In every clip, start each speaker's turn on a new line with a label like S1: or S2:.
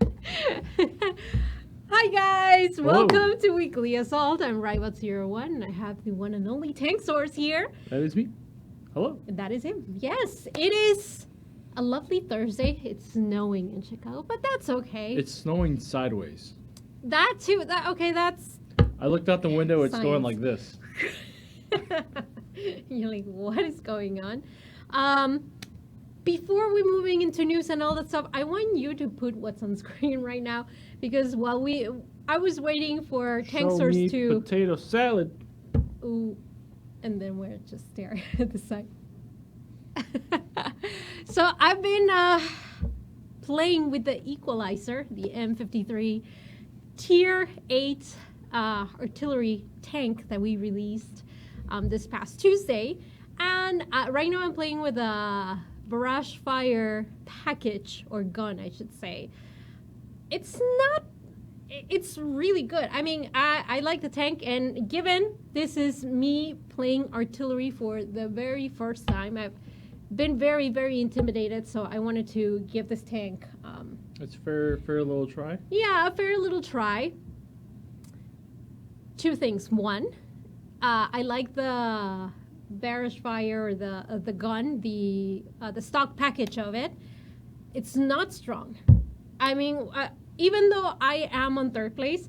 S1: Hi guys,
S2: Hello.
S1: welcome to Weekly Assault. I'm Raibot01 and I have the one and only Tankz0rz here.
S2: That is me. Hello.
S1: And that is him. Yes, it is a lovely Thursday. It's snowing in Chicago, but that's okay.
S2: It's snowing sideways.
S1: That too. That's
S2: I looked out the window, it's going
S1: Science.
S2: like this.
S1: You're like, what is going on? Before we moving into news and all that stuff, I want you to put what's on screen right now because while I was waiting for
S2: Show
S1: Tankz0rz
S2: me
S1: to
S2: potato salad.
S1: ooh, and then we're just staring at the side. So I've been playing with the equalizer, the M53 Tier 8 artillery tank that we released this past Tuesday. And right now I'm playing with a barrage fire package, or gun, I should say. It's really good. I mean, I like the tank, and given this is me playing artillery for the very first time, I've been very, very intimidated, so I wanted to give this tank
S2: It's fair little try.
S1: a fair little try. Two things. One, I like the barrage fire, or the gun, the stock package of it. It's not strong. I mean, even though I am on third place,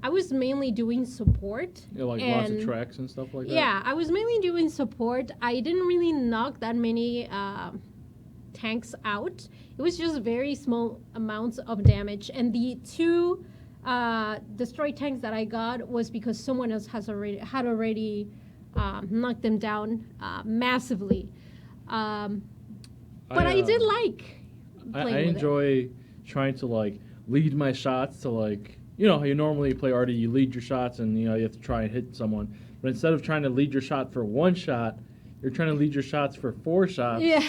S1: I was mainly doing support.
S2: Yeah, like lots of tracks and stuff like that.
S1: Yeah, I was mainly doing support. I didn't really knock that many tanks out. It was just very small amounts of damage. And the two destroyed tanks that I got was because someone else had already knocked them down massively. But I did like playing
S2: I
S1: with
S2: enjoy trying to like lead my shots to like, you know how you normally play arty, you lead your shots and you have to try and hit someone. But instead of trying to lead your shot for one shot, you're trying to lead your shots for 4 shots.
S1: Yeah.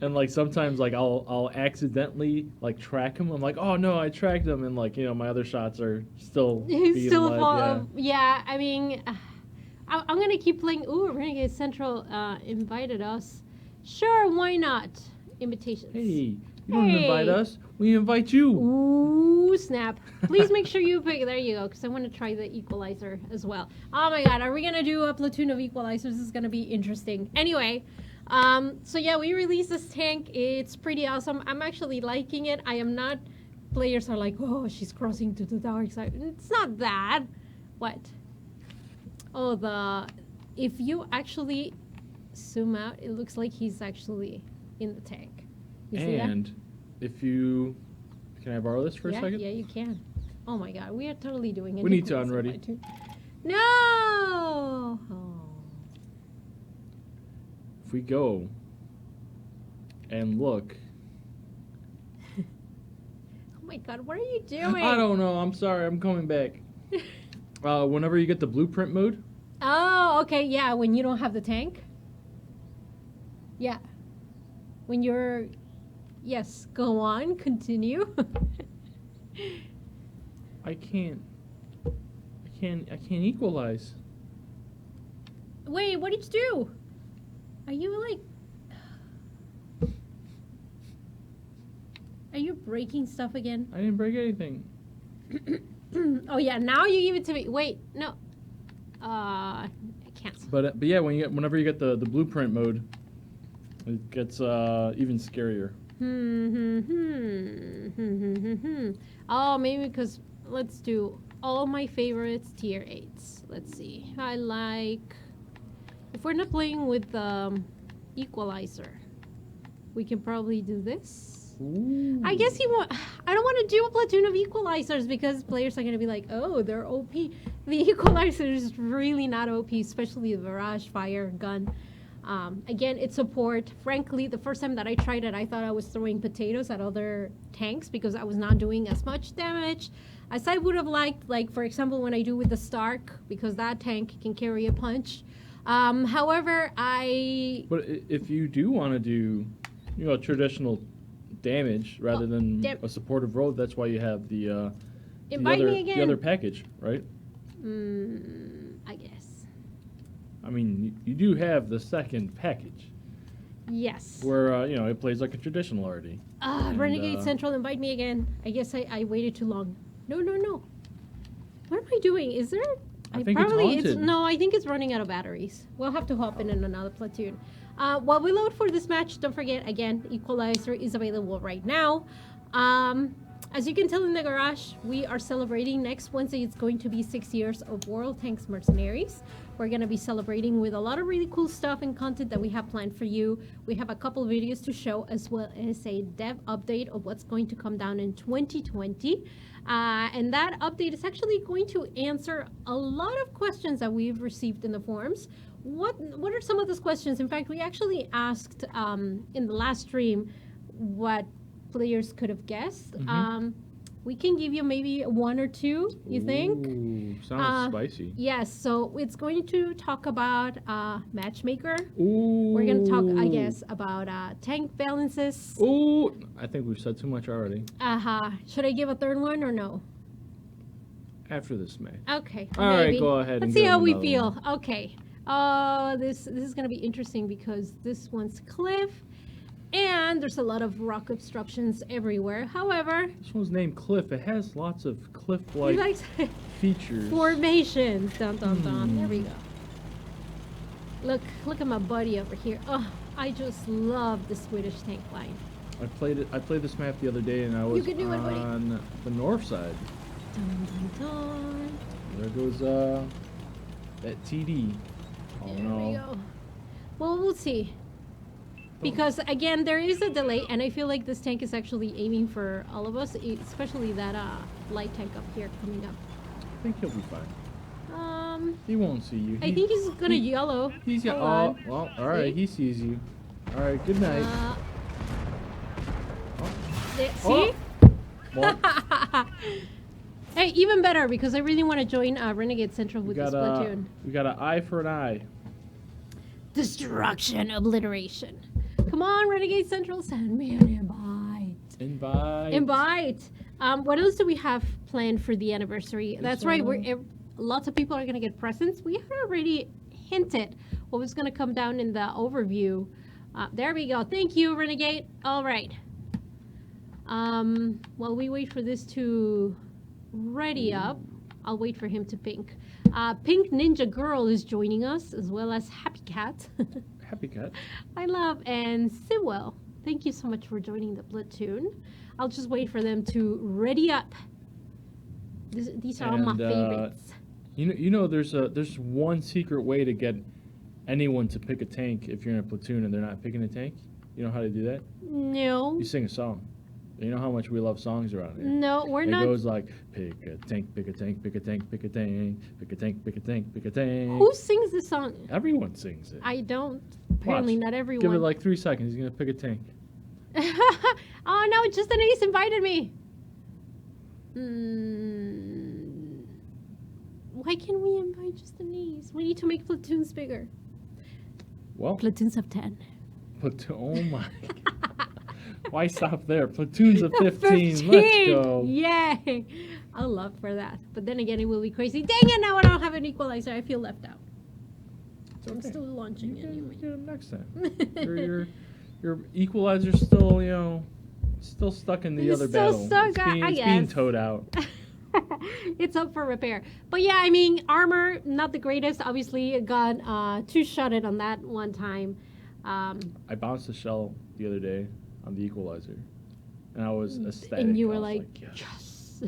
S2: And like sometimes like I'll accidentally like track him. I'm like, oh no, I tracked him, and like my other shots are still being
S1: Still
S2: led.
S1: fall. Yeah, I mean, I'm gonna keep playing. Ooh, Renegade Central invited us. Sure, why not? Invitations.
S2: Hey, you don't invite us. We invite you.
S1: Ooh, snap. Please make sure you pick. There you go, because I want to try the equalizer as well. Oh my god, are we going to do a platoon of equalizers? This is going to be interesting. Anyway, so yeah, we released this tank. It's pretty awesome. I'm actually liking it. I am not. Players are like, oh, she's crossing to the dark side. It's not that. What? Oh, if you actually zoom out, it looks like he's actually in the tank. You see that?
S2: And if you can I borrow this for a second?
S1: Yeah, you can. Oh my god, we are totally doing it.
S2: We need to unready.
S1: No! Oh.
S2: If we go and look.
S1: Oh my god, what are you doing?
S2: I don't know. I'm sorry. I'm coming back. Whenever you get the blueprint mode.
S1: Oh, okay, yeah, when you don't have the tank. Yeah. When you're... Yes, go on, continue.
S2: I can't equalize.
S1: Wait, what did you do? Are you like... Are you breaking stuff again?
S2: I didn't break anything.
S1: Oh yeah, now you give it to me. Wait, no. I can't.
S2: But yeah, whenever you get the blueprint mode, it gets even scarier.
S1: Oh, maybe because let's do all my favorites tier 8s. Let's see. I like, if we're not playing with equalizer, we can probably do this.
S2: Ooh.
S1: I guess I don't want to do a platoon of equalizers because players are going to be like, oh, they're OP. The equalizer is really not OP, especially the barrage fire gun. Again, it's support. Frankly, the first time that I tried it, I thought I was throwing potatoes at other tanks because I was not doing as much damage as I would have liked. Like, for example, when I do with the Stark, because that tank can carry a punch. However,
S2: But if you do want to do, traditional damage rather than a supportive road, that's why you have the other package, right?
S1: I guess.
S2: I mean, you do have the second package.
S1: Yes.
S2: where it plays like a traditional arty.
S1: Renegade Central, invite me again. I guess I waited too long. No. What am I doing? Is there?
S2: I think it's haunted.
S1: No, I think it's running out of batteries. We'll have to hop in another platoon. While we load for this match, don't forget, again, Equalizer is available right now. As you can tell in the garage, we are celebrating next Wednesday. It's going to be 6 years of World Tanks Mercenaries. We're going to be celebrating with a lot of really cool stuff and content that we have planned for you. We have a couple of videos to show, as well as a dev update of what's going to come down in 2020. And that update is actually going to answer a lot of questions that we've received in the forums. What are some of those questions? In fact, we actually asked in the last stream what players could have guessed. We can give you maybe one or two, you think?
S2: Ooh, sounds spicy.
S1: Yes, so it's going to talk about Matchmaker.
S2: Ooh.
S1: We're going to talk, I guess, about tank balances.
S2: Ooh, I think we've said too much already.
S1: Should I give a third one or no?
S2: After this match.
S1: Okay.
S2: All right, go ahead.
S1: Let's see how we feel. One. Okay. Oh, this is going to be interesting because this one's cliff. And there's a lot of rock obstructions everywhere. However,
S2: this one's named Cliff. It has lots of cliff-like features.
S1: Formations. Dun, dun, dun. There we go. Look at my buddy over here. Oh, I just love the Swedish tank line.
S2: I played this map the other day, and I was on the north side.
S1: Dun, dun, dun.
S2: There goes that TD. Oh
S1: there
S2: no.
S1: We go. Well, we'll see. Because, again, there is a delay, and I feel like this tank is actually aiming for all of us, especially that light tank up here coming up.
S2: I think he'll be fine. He won't see you.
S1: I think he's going to yellow.
S2: He's well, all right, he sees you. All right, good night.
S1: See? Hey, even better, because I really want to join Renegade Central with this platoon.
S2: We got an eye for an eye.
S1: Destruction, obliteration. Come on, Renegade Central, send me an invite. Invite. What else do we have planned for the anniversary? That's right. Lots of people are going to get presents. We had already hinted what was going to come down in the overview. There we go. Thank you, Renegade. All right. While we wait for this to ready up, I'll wait for him to pink. Pink Ninja Girl is joining us, as well as Happy Cat.
S2: Happy Cat.
S1: I love, and Sewell. Thank you so much for joining the platoon. I'll just wait for them to ready up. These are all my favorites.
S2: There's one secret way to get anyone to pick a tank if you're in a platoon and they're not picking a tank. You know how to do that?
S1: No.
S2: You sing a song. You know how much we love songs around here.
S1: No, we're not.
S2: It goes like, pick a tank, pick a tank, pick a tank, pick a tank, pick a tank, pick a tank, pick a tank.
S1: Who sings the song?
S2: Everyone sings it.
S1: I don't. Apparently not everyone.
S2: Give it like 3 seconds. He's going to pick a tank.
S1: Oh no, just Denise invited me. Why can't we invite just Denise? We need to make platoons bigger.
S2: Well.
S1: Platoons of 10.
S2: Oh my God. Why stop there? Platoons of 15. Let's go.
S1: Yay. I'll love for that. But then again, it will be crazy. Dang it, now I don't have an equalizer. I feel left out. So I'm still launching anyway.
S2: Get him next time. your equalizer's still, still stuck in the other battle.
S1: Stuck,
S2: it's being towed out.
S1: It's up for repair. But yeah, I mean, armor, not the greatest. Obviously, got 2-shotted on that one time.
S2: I bounced a shell the other day on the equalizer, and I was ecstatic.
S1: And you were like yes.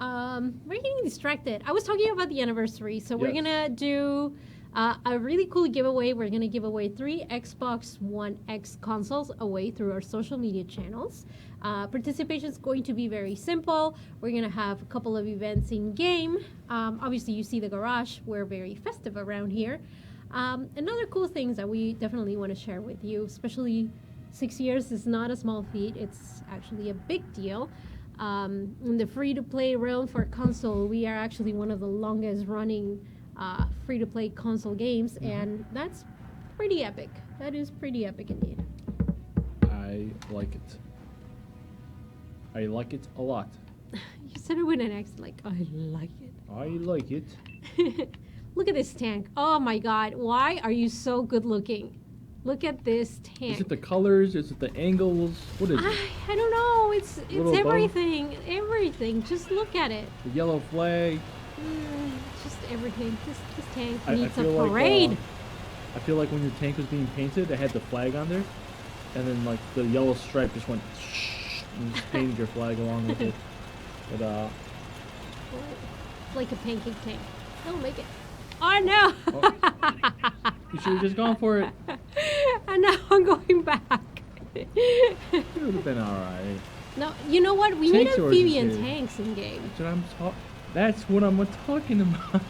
S1: We're getting distracted. I was talking about the anniversary, so we're gonna do a really cool giveaway. We're gonna give away 3 Xbox One X consoles away through our social media channels. Participation is going to be very simple. We're gonna have a couple of events in game. Obviously, you see the garage. We're very festive around here. Another cool things that we definitely want to share with you, especially 6 years is not a small feat. It's actually a big deal. In the free-to-play realm for console, we are actually one of the longest running free-to-play console games, and that's pretty epic. That is pretty epic indeed.
S2: I like it. I like it a lot.
S1: You said it with an accent like, I like it.
S2: I like it.
S1: Look at this tank. Oh my god, why are you so good looking? Look at this tank.
S2: Is it the colors? Is it the angles? What is it?
S1: I don't know. It's
S2: Little bow?
S1: everything. Everything. Just look at it.
S2: The yellow flag.
S1: Just everything. This tank
S2: I
S1: needs a
S2: feel like,
S1: parade.
S2: I feel like when your tank was being painted, it had the flag on there, and then like the yellow stripe just went and just painted your flag along with it. But
S1: Like a pancake tank. Don't make it. Oh no!
S2: Oh. You should have just gone for it.
S1: And now I'm going back.
S2: It would have been alright.
S1: No, you know what? We need
S2: Tankz0rz
S1: amphibian
S2: is here.
S1: tanks in game.
S2: That's what I'm talking about.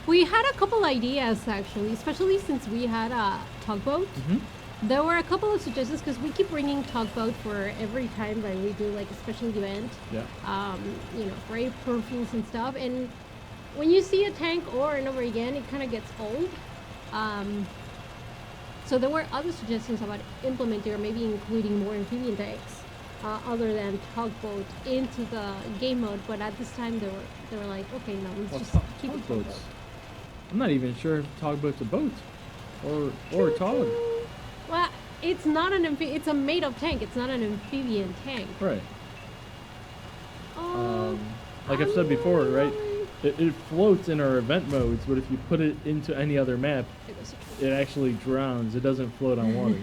S1: We had a couple ideas actually, especially since we had a tugboat. There were a couple of suggestions because we keep bringing tugboat for every time that we do like a special event.
S2: Yeah.
S1: You know, for perfumes and stuff. And when you see a tank over and over again, it kind of gets old. So there were other suggestions about implementing or maybe including more amphibian tanks other than tugboat into the game mode. But at this time, they were like, okay, no, let's just keep it tugboat.
S2: I'm not even sure if tugboat's a boat or a tug.
S1: Well, it's not an it's a made-up tank. It's not an amphibian tank.
S2: Right. Like I've said before, right? It floats in our event modes, but if you put it into any other map, it actually drowns. It doesn't float on water.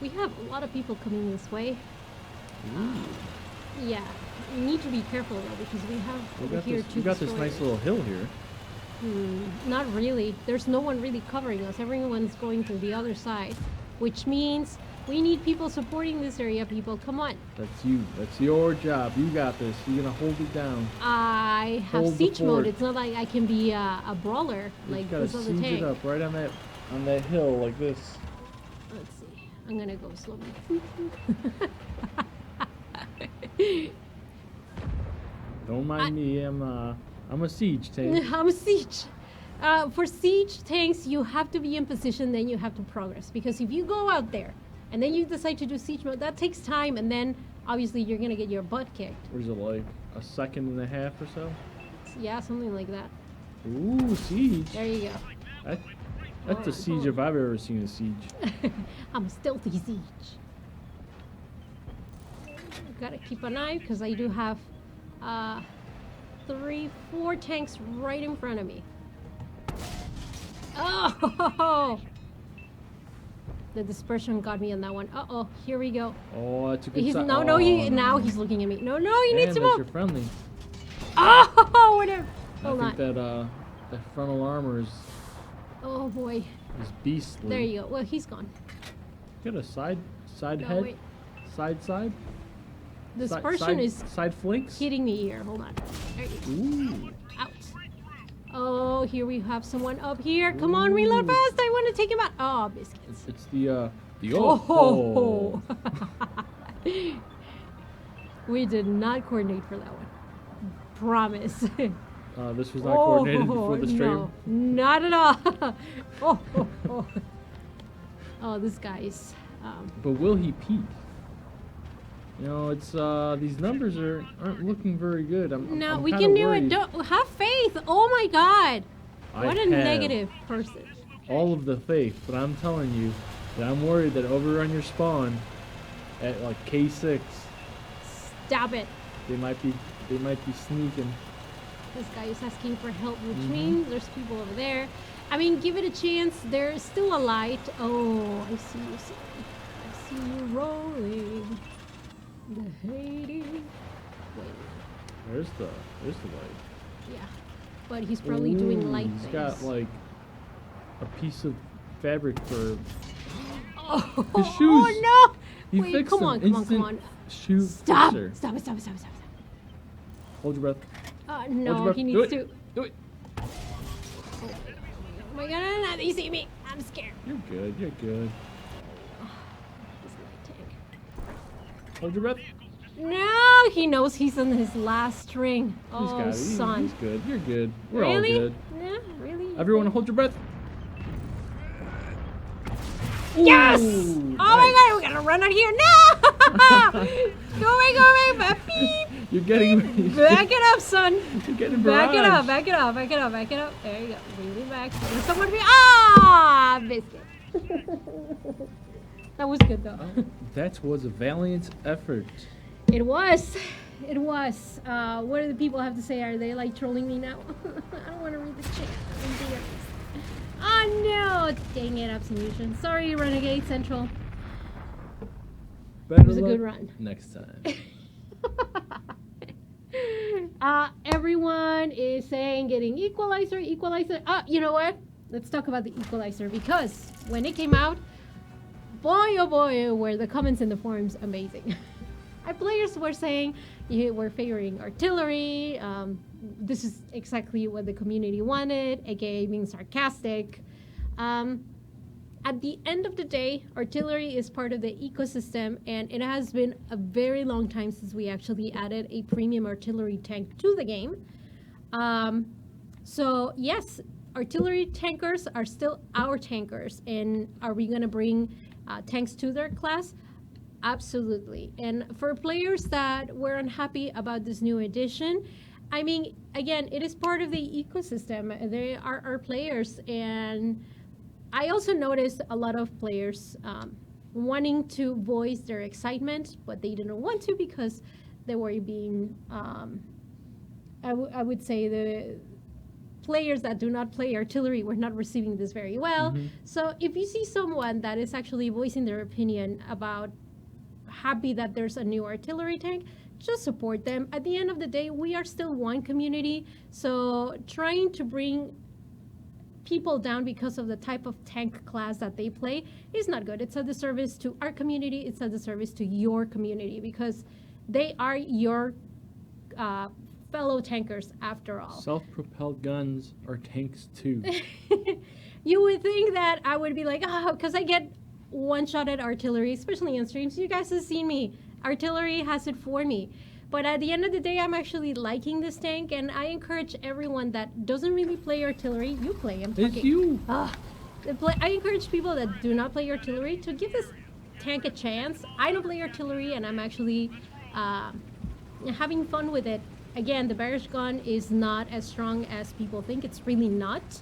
S1: We have a lot of people coming this way. Yeah, we need to be careful though because we have over here two
S2: We got this nice little hill here.
S1: Not really. There's no one really covering us. Everyone's going to the other side, which means we need people supporting this area. People, come on.
S2: That's you. That's your job. You got this. You're gonna hold it down.
S1: I have
S2: Hold the
S1: siege mode.
S2: fort.
S1: It's not like I can be a brawler like this other
S2: siege
S1: tank.
S2: it up right on that hill like this.
S1: Let's see. I'm gonna go slowly.
S2: Don't mind me. I'm a siege tank.
S1: I'm a siege. For siege tanks, you have to be in position, then you have to progress. Because if you go out there and then you decide to do siege mode, that takes time, and then obviously you're gonna get your butt kicked.
S2: Or is it like a second and a half or so?
S1: Yeah, something like that.
S2: Ooh, siege.
S1: There you go.
S2: That's a siege if I've ever seen a siege.
S1: I'm a stealthy siege. Gotta keep an eye because I do have 4 tanks right in front of me. Oh! The dispersion got me on that one. Uh-oh, here we go.
S2: Oh, that's a good sign.
S1: Now he's looking at me. No, he needs to move.
S2: You're friendly.
S1: Oh, whatever. Hold
S2: I
S1: on.
S2: think that frontal armor is
S1: Oh boy.
S2: beastly.
S1: There you go. Well, he's gone.
S2: Get a side
S1: No,
S2: head,
S1: wait.
S2: side.
S1: Dispersion is
S2: side flanks.
S1: hitting me here. Hold on. There you go.
S2: Ooh.
S1: Out. Oh, here we have someone up here. Come on, reload fast. I want to take him out. Oh, biscuits.
S2: It's the
S1: Oh. We did not coordinate for that one. Promise.
S2: This was not coordinated before the stream.
S1: No, not at all. Oh, this guy's.
S2: But will he peak? You know, it's these numbers aren't looking very good. I'm
S1: We
S2: kinda
S1: can do
S2: worried.
S1: it. Don't have faith. Oh my God. What a
S2: have
S1: negative person.
S2: all of the faith, but I'm telling you that I'm worried that over on your spawn at like K6,
S1: Stop it.
S2: they might be sneaking.
S1: This guy is asking for help, which means there's people over there. I mean, give it a chance. There's still a light. Oh, I see you. I see you rolling. The Hades. Wait.
S2: There's the light.
S1: Yeah. But he's probably doing light
S2: He's
S1: things.
S2: got like a piece of fabric for
S1: Oh,
S2: his shoes.
S1: Oh no!
S2: He
S1: Wait,
S2: fixed
S1: come
S2: them.
S1: on, come on, come
S2: Instant
S1: on.
S2: shoe
S1: Stop!
S2: fixer.
S1: Stop it, stop it, stop it, stop it.
S2: Hold your breath.
S1: No,
S2: Hold your breath.
S1: he
S2: Do
S1: needs
S2: it.
S1: to.
S2: Do it.
S1: Oh my God, they see me. I'm scared.
S2: You're good. You're good.
S1: This light tank.
S2: Hold your breath.
S1: No, he knows he's on his last string.
S2: He's
S1: Oh,
S2: got it.
S1: son.
S2: He's good. You're good. We're
S1: Really?
S2: all good.
S1: Yeah, really?
S2: Everyone, hold your breath.
S1: Yes!
S2: Ooh,
S1: Oh my God, we gotta run out here. No! Go away, beep!
S2: You're getting.
S1: Back it up, son.
S2: You're getting
S1: Back it
S2: barraged.
S1: up, back it up, back it up, back it up. There you go. Really back. There's someone to be. Ah, missed it. That was good though.
S2: That was a valiant effort.
S1: It was. It was. What do the people have to say? Are they like trolling me now? I don't want to read the chat. Oh no! Dang it, Absolution. Sorry, Renegade Central.
S2: Better
S1: It was a
S2: luck
S1: good run.
S2: next time.
S1: Everyone is saying getting equalizer. You know what? Let's talk about the equalizer because when it came out, boy oh boy, were the comments in the forums amazing. Players were saying we're favoring artillery. This is exactly what the community wanted, aka being sarcastic. At the end of the day, artillery is part of the ecosystem, and it has been a very long time since we actually added a premium artillery tank to the game. So yes, artillery tankers are still our tankers, and are we going to bring tanks to their class? Absolutely. And for players that were unhappy about this new edition, I mean, again, it is part of the ecosystem. They are our players, and I also noticed a lot of players wanting to voice their excitement, but they didn't want to because they were being, I would say the players that do not play artillery were not receiving this very well.
S2: Mm-hmm.
S1: So if you see someone that is actually voicing their opinion about happy that there's a new artillery tank, just support them. At the end of the day, we are still one community, so trying to bring people down because of the type of tank class that they play is not good. It's a disservice to our community, it's a disservice to your community, because they are your fellow tankers after all.
S2: Self-propelled guns are tanks too.
S1: You would think that I would be like, oh, because I get one-shot at artillery, especially in streams. You guys have seen me. Artillery has it for me. But at the end of the day, I'm actually liking this tank, and I encourage everyone that doesn't really play artillery. You play, I'm talking.
S2: It's you.
S1: I encourage people that do not play artillery to give this tank a chance. I don't play artillery, and I'm actually having fun with it. Again, the barrage gun is not as strong as people think. It's really not.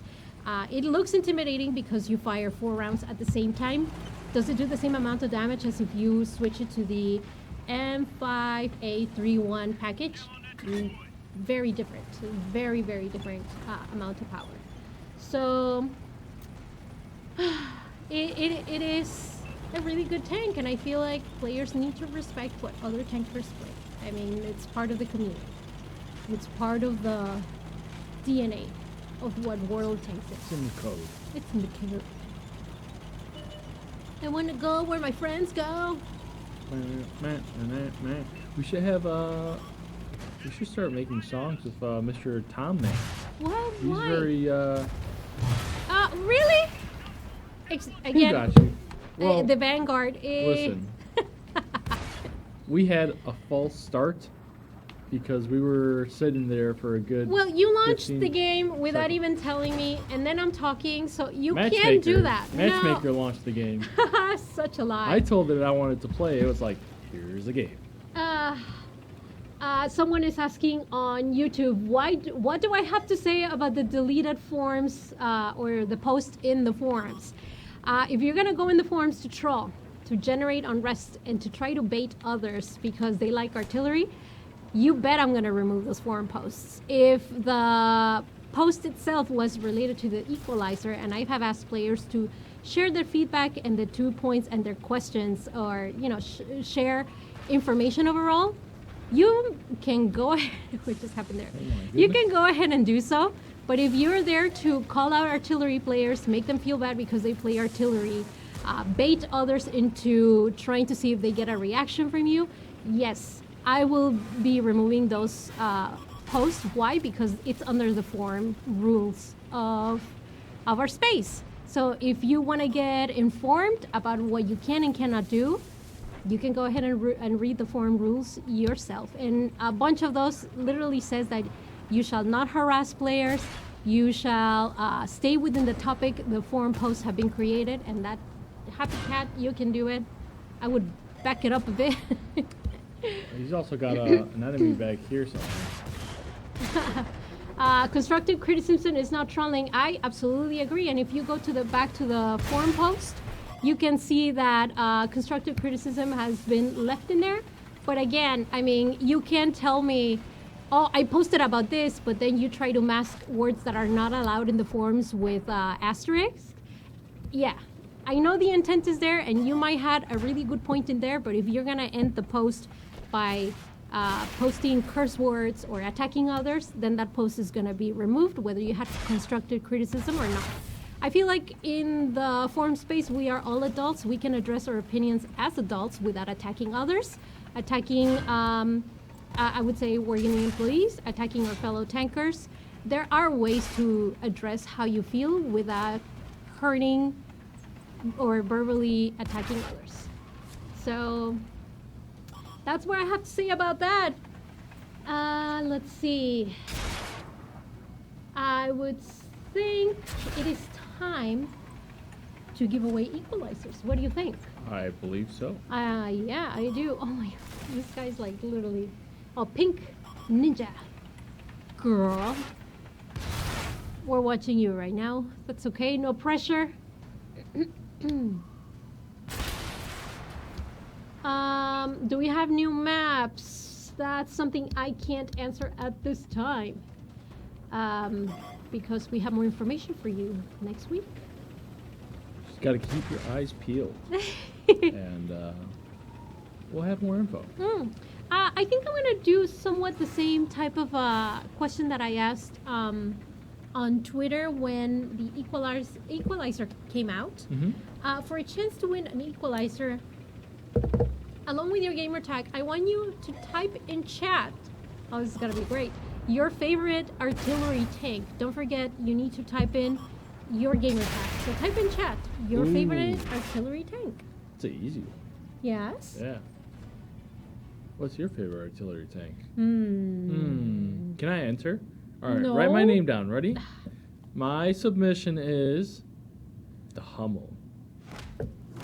S1: It looks intimidating because you fire 4 rounds at the same time. Does it do the same amount of damage as if you switch it to the M5A31 package? Very different. Very, very different amount of power. So it is a really good tank, and I feel like players need to respect what other tankers play. I mean, it's part of the community. It's part of the DNA of what World Tanks is.
S2: It's in the code.
S1: It's in the code. I want to go where my friends go.
S2: We should have we should start making songs with Mr. Tom Man.
S1: What?
S2: He's
S1: Why?
S2: very
S1: Really?
S2: He
S1: Again,
S2: got you. Well,
S1: the Vanguard is...
S2: listen. We had a false start because we were sitting there for a good.
S1: Well, you launched
S2: 15
S1: the game without
S2: seconds.
S1: even telling me, and then I'm talking, so you can't
S2: Matchmaker.
S1: do that.
S2: Matchmaker launched the game.
S1: No. Such a lie.
S2: I told it I wanted to play. It was like, here's the game.
S1: Someone is asking on YouTube, what do I have to say about the deleted forums or the post in the forums? If you're going to go in the forums to troll, to generate unrest, and to try to bait others because they like artillery, you bet I'm going to remove those forum posts. If the post itself was related to the equalizer, and I have asked players to share their feedback and the 2 points and their questions, or share information overall, you can go ahead, what just happened there? You can go ahead and do so, but if you're there to call out artillery players, make them feel bad because they play artillery, bait others into trying to see if they get a reaction from you, yes, I will be removing those posts. Why? Because it's under the forum rules of our space. So if you want to get informed about what you can and cannot do, you can go ahead and read the forum rules yourself. And a bunch of those literally says that you shall not harass players, you shall stay within the topic the forum posts have been created, and that, Happy Cat, you can do it. I would back it up a bit.
S2: He's also got an enemy back here somewhere.
S1: Constructive criticism is not trolling. I absolutely agree. And if you go to the back to the forum post, you can see that constructive criticism has been left in there. But again, I mean, you can't tell me, oh, I posted about this, but then you try to mask words that are not allowed in the forums with asterisks. Yeah, I know the intent is there, and you might had a really good point in there, but if you're gonna end the post by posting curse words or attacking others, then that post is gonna be removed, whether you had constructive criticism or not. I feel like in the forum space, we are all adults. We can address our opinions as adults without attacking others, attacking, I would say, working employees, attacking our fellow tankers. There are ways to address how you feel without hurting or verbally attacking others. So that's what I have to say about that. Let's see. I would think it is time to give away equalizers. What do you think?
S2: I believe so.
S1: Yeah, I do. Oh my, this guy's like literally, oh, pink ninja girl. We're watching you right now. That's okay, no pressure. Do we have new maps? That's something I can't answer at this time. Because we have more information for you next week.
S2: Just got to keep your eyes peeled. And we'll have more info.
S1: I think I'm going to do somewhat the same type of question that I asked on Twitter when the equalizer came out.
S2: Mm-hmm.
S1: For a chance to win an equalizer, along with your gamer tag, I want you to type in chat. Oh, this is going to be great. Your favorite artillery tank. Don't forget, you need to type in your gamer tag. So type in chat, your favorite artillery tank.
S2: It's an easy one.
S1: Yes?
S2: Yeah. What's your favorite artillery tank?
S1: Can
S2: I enter? All right,
S1: No.
S2: write my name down. Ready? My submission is the Hummel.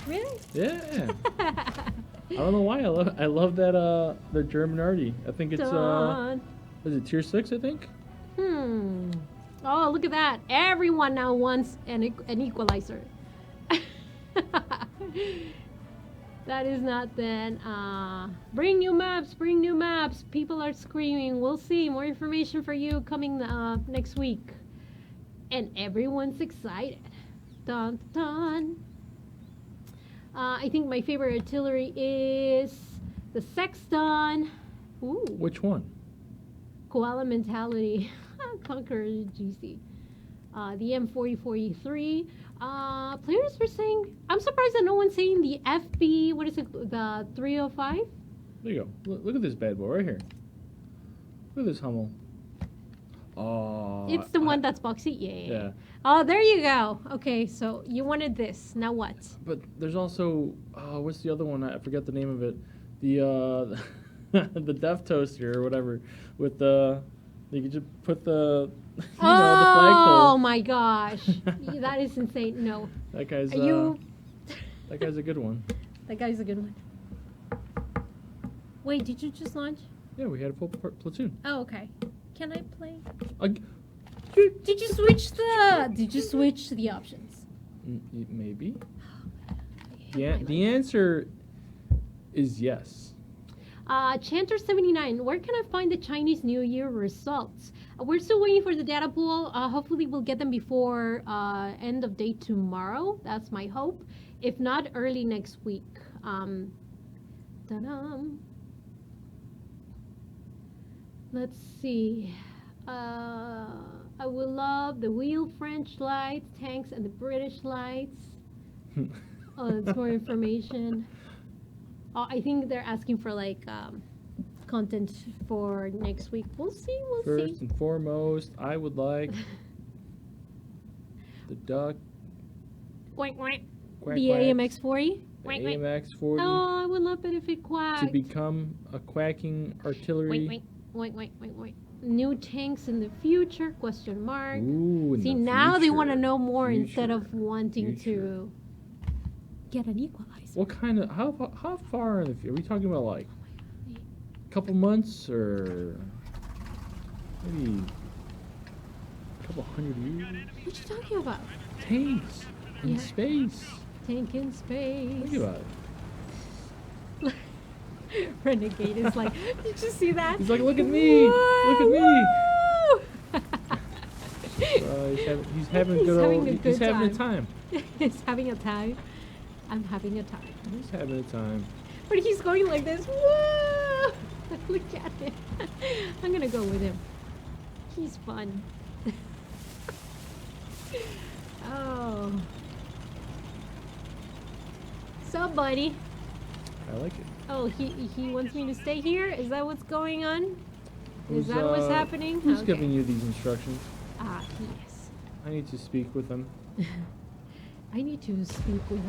S1: Really?
S2: Yeah. I don't know why. I love that the German arty. I think it's is it tier 6, I think?
S1: Oh, look at that. Everyone now wants an equalizer. That is not then. Bring new maps, bring new maps. People are screaming. We'll see. More information for you coming next week. And everyone's excited. Dun, dun. I think my favorite artillery is the Sexton. Ooh.
S2: Which one?
S1: Koala Mentality. Tankz0rz GC. The M4043. Players were saying, I'm surprised that no one's saying the FB, what is it, the 305?
S2: There you go. Look at this bad boy right here. Look at this Hummel. Oh.
S1: It's the one that's boxy?
S2: Yeah.
S1: Oh, there you go. Okay, so you wanted this. Now what?
S2: But there's also, what's the other one? I forget the name of it. The, the Death Toaster or whatever. With the, you could just put the, the flagpole.
S1: Oh my gosh. That is insane. No.
S2: That guy's, that guy's a good one.
S1: That guy's a good one. Wait, did you just launch?
S2: Yeah, we had a full platoon.
S1: Oh, okay. Can I play?
S2: Did
S1: you switch the options?
S2: Maybe. Yeah, the answer is yes.
S1: Chanter79, where can I find the Chinese New Year results? We're still waiting for the data pool. Hopefully we'll get them before end of day tomorrow. That's my hope. If not, early next week. Ta-dam. Let's see. I would love the wheel French lights, tanks, and the British lights. Oh, that's more information. Oh, I think they're asking for like content for next week. We'll see.
S2: First and foremost, I would like the duck.
S1: Quack, quack.
S2: Quack,
S1: The
S2: quack.
S1: AMX-40.
S2: The AMX-40.
S1: Oh, I would love it if it quacked.
S2: To become a quacking artillery.
S1: Wait. New tanks in the future? Question mark.
S2: Ooh, in
S1: See,
S2: the
S1: now they
S2: future.
S1: want to know more instead
S2: Future.
S1: of wanting
S2: Future.
S1: to get an equalizer.
S2: What kind of, how far in the future? Are we talking about like couple months or maybe a couple hundred years.
S1: What you talking about?
S2: Tanks in
S1: Yeah.
S2: space.
S1: Tank in space.
S2: Think about it.
S1: Renegade is like, did you see that?
S2: He's like, look at me! Look at me! He's having a time.
S1: He's having a time. I'm having a time.
S2: He's having a time.
S1: But he's going like this. Whoa! Look at him. I'm gonna go with him. He's fun. Oh. So, buddy.
S2: I like it.
S1: Oh, he wants me to stay here? Is that what's going on? Is
S2: Who's,
S1: that what's happening?
S2: Who's
S1: Okay.
S2: giving you these instructions?
S1: Ah, yes.
S2: I need to speak with him.
S1: I need to speak with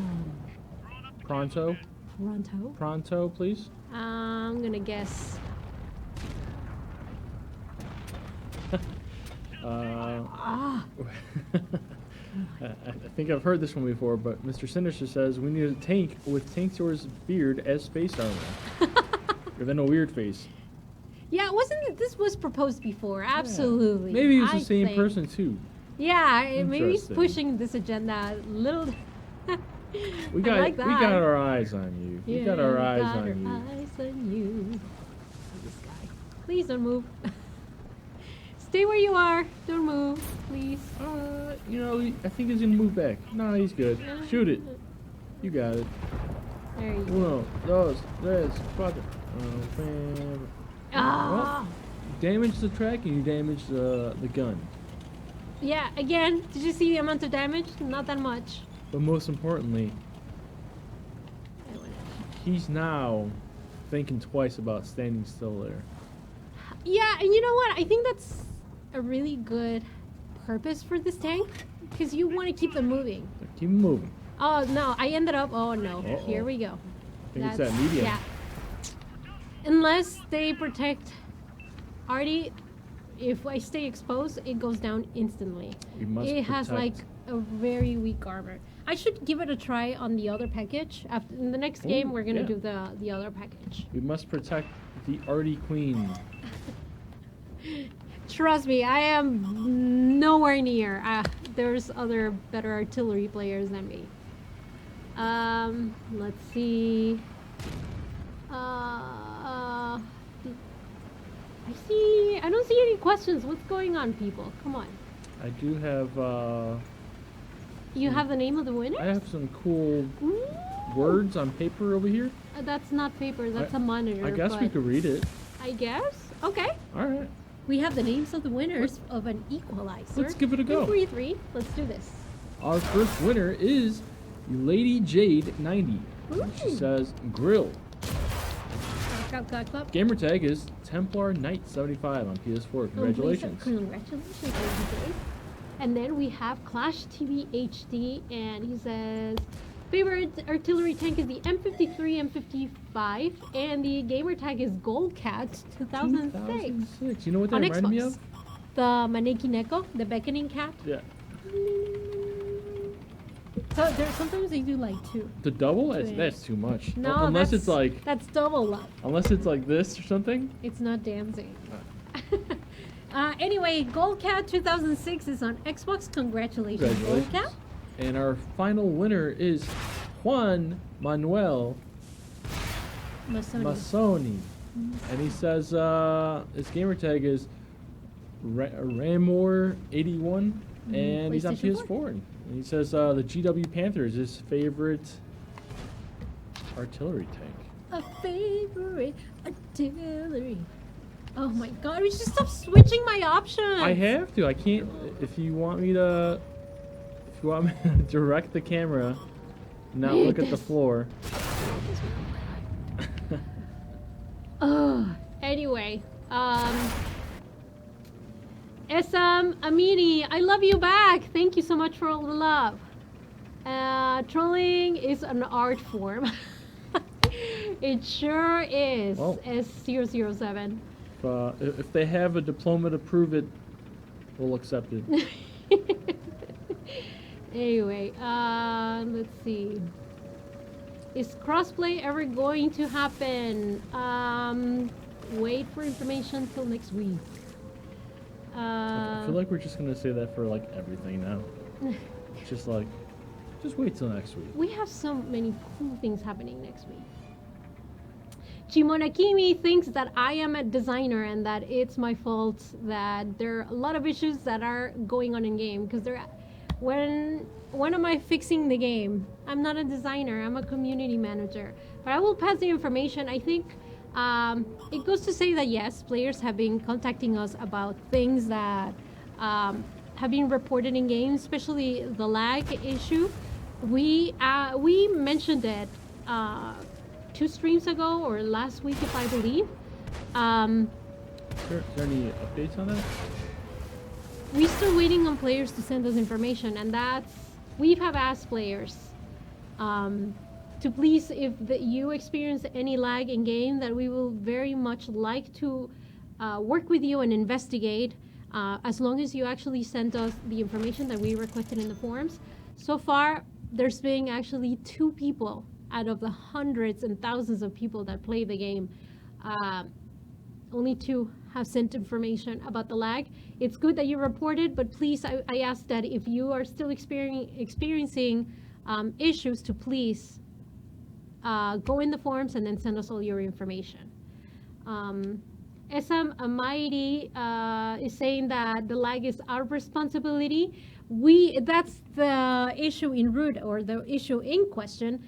S2: Pronto?
S1: Toronto.
S2: Pronto, please?
S1: I'm gonna guess. Ah.
S2: I think I've heard this one before, but Mr. Sinister says we need a tank with Tankz0rz beard as space armor. And then a weird face.
S1: Yeah, this was proposed before? Absolutely.
S2: Maybe it's the
S1: I
S2: same
S1: think.
S2: person too.
S1: Yeah, maybe he's
S2: Interesting.
S1: pushing this agenda a little.
S2: We
S1: I
S2: got
S1: like that.
S2: we got our eyes on you. We got our eyes
S1: got
S2: on
S1: our
S2: you.
S1: eyes on you. This guy. Please don't move. Stay where you are. Don't move, please.
S2: I think he's gonna move back. No, he's good. Shoot it. You got it.
S1: There you go.
S2: Uno, dos, tres, cuatro. Bam.
S1: Ah.
S2: You damage the track and you damage the gun.
S1: Yeah. Again, did you see the amount of damage? Not that much.
S2: But most importantly, he's now thinking twice about standing still there.
S1: Yeah, and you know what? I think that's a really good purpose for this tank because you want to keep them moving.
S2: Keep moving.
S1: Oh no, I ended up. Oh no,
S2: Uh-oh.
S1: here we go.
S2: I think it's that medium.
S1: Yeah. Unless they protect Artie, if I stay exposed, it goes down instantly.
S2: We must
S1: It has like
S2: protect-
S1: a very weak armor. I should give it a try on the other package. After in the next game,
S2: Ooh,
S1: we're gonna
S2: yeah.
S1: do the other package.
S2: We must protect the Artie Queen.
S1: Trust me, I am nowhere near. There's other better artillery players than me. Let's see. I don't see any questions. What's going on, people? Come on.
S2: I do have
S1: You have the name of the winner?
S2: I have some cool
S1: Ooh.
S2: words on paper over here.
S1: That's not paper. That's a monitor.
S2: I guess we
S1: but
S2: could read it.
S1: I guess. Okay.
S2: All right.
S1: We have the names of the winners of an equalizer.
S2: Let's give it a go.
S1: 3-3. Let's do this.
S2: Our first winner is Lady Jade 90. And she
S1: Ooh.
S2: says grill.
S1: Clap, clap, clap.
S2: Gamer tag is Templar Knight 75 on PS4. Congratulations.
S1: Congratulations, Lady Jade. And then we have Clash TV HD, and he says favorite artillery tank is the M53, M55, and the gamer tag is Goldcat 2006.
S2: You know what that
S1: On
S2: reminded me
S1: Xbox.
S2: of?
S1: The Maneki Neko, the beckoning cat.
S2: Yeah.
S1: So sometimes they do like two.
S2: The double? That's,
S1: Yeah.
S2: that's too much.
S1: No,
S2: Unless it's like
S1: that's double love.
S2: this or something.
S1: It's not dancing. Anyway, Goldcat 2006 is on Xbox. Congratulations, Goldcat.
S2: And our final winner is Juan Manuel Masoni. And he says his gamer tag is Raibot01, and he's on
S1: PlayStation
S2: PS4. And he says the GW Panther is his favorite artillery tank.
S1: A favorite artillery. Oh my god, we should stop switching my options.
S2: I have to. I can't. If you want me to direct the camera, not look at the floor.
S1: Anyway, SM Amini, I love you back. Thank you so much for all the love. Trolling is an art form. It sure is.
S2: Well.
S1: S007.
S2: If they have a diploma to prove it, we'll accept it.
S1: Anyway, let's see. Is crossplay ever going to happen? wait for information till next week.
S2: I feel like we're just gonna say that for like everything now. Just like, just wait till next week.
S1: We have so many cool things happening next week. Chimonakimi thinks that I am a designer and that it's my fault that there are a lot of issues that are going on in game because when am I fixing the game? I'm not a designer, I'm a community manager. But I will pass the information. I think it goes to say that yes, players have been contacting us about things that have been reported in games, especially the lag issue. We mentioned it 2 streams ago or last week, if I believe.
S2: Is there any updates on that?
S1: We're still waiting on players to send us information, and we have asked players to please, if you experience any lag in game, that we will very much like to work with you and investigate, as long as you actually send us the information that we requested in the forums. So far, there's been actually 2 people out of the hundreds and thousands of people that play the game. Only 2 have sent information about the lag. It's good that you reported, but please, I ask that if you are still experiencing issues, to please go in the forums and then send us all your information. SM Almighty is saying that the lag is our responsibility. That's the issue in root, or the issue in question.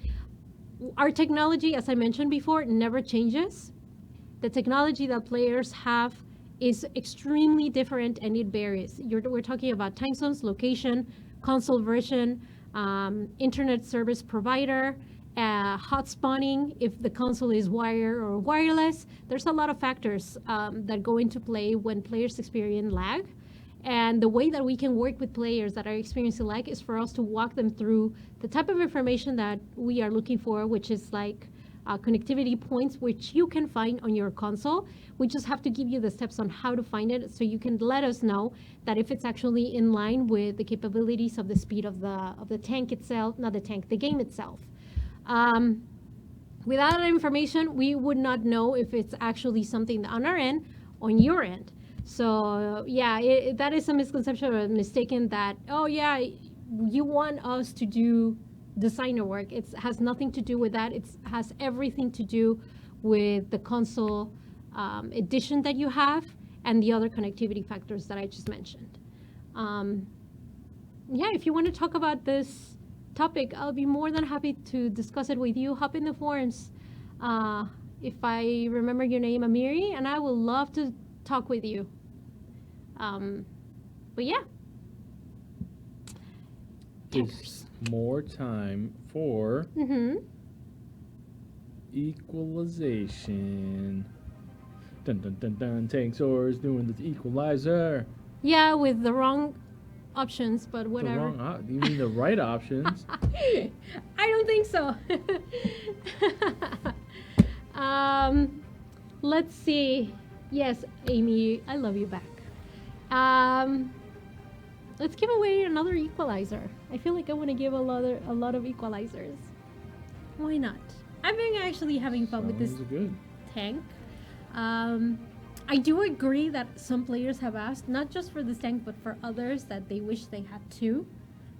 S1: Our technology, as I mentioned before, never changes. The technology that players have is extremely different and it varies. We're talking about time zones, location, console version, internet service provider, hot spawning, if the console is wired or wireless. There's a lot of factors that go into play when players experience lag. And the way that we can work with players that are experiencing lag is for us to walk them through the type of information that we are looking for, which is like connectivity points, which you can find on your console. We just have to give you the steps on how to find it, so you can let us know that if it's actually in line with the capabilities of the speed of the tank itself, not the tank, the game itself. Without that information, we would not know if it's actually something on our end, on your end. So yeah, that is a misconception or a mistaken that, oh yeah, you want us to do designer work. It has nothing to do with that. It has everything to do with the console edition that you have and the other connectivity factors that I just mentioned. Yeah, if you want to talk about this topic, I'll be more than happy to discuss it with you. Hop in the forums. If I remember your name, Amiri, and I will love to talk with you. But yeah.
S2: It's more time for equalization. Dun dun dun dun. Tankz0rz doing the equalizer.
S1: Yeah, with the wrong options, but whatever.
S2: You mean the right options?
S1: I don't think so. Let's see. Yes, Amy, I love you back. Let's give away another equalizer. I feel like I want to give a lot of equalizers. Why not? I've been actually having fun with this tank. I do agree that some players have asked, not just for this tank, but for others, that they wish they had 2.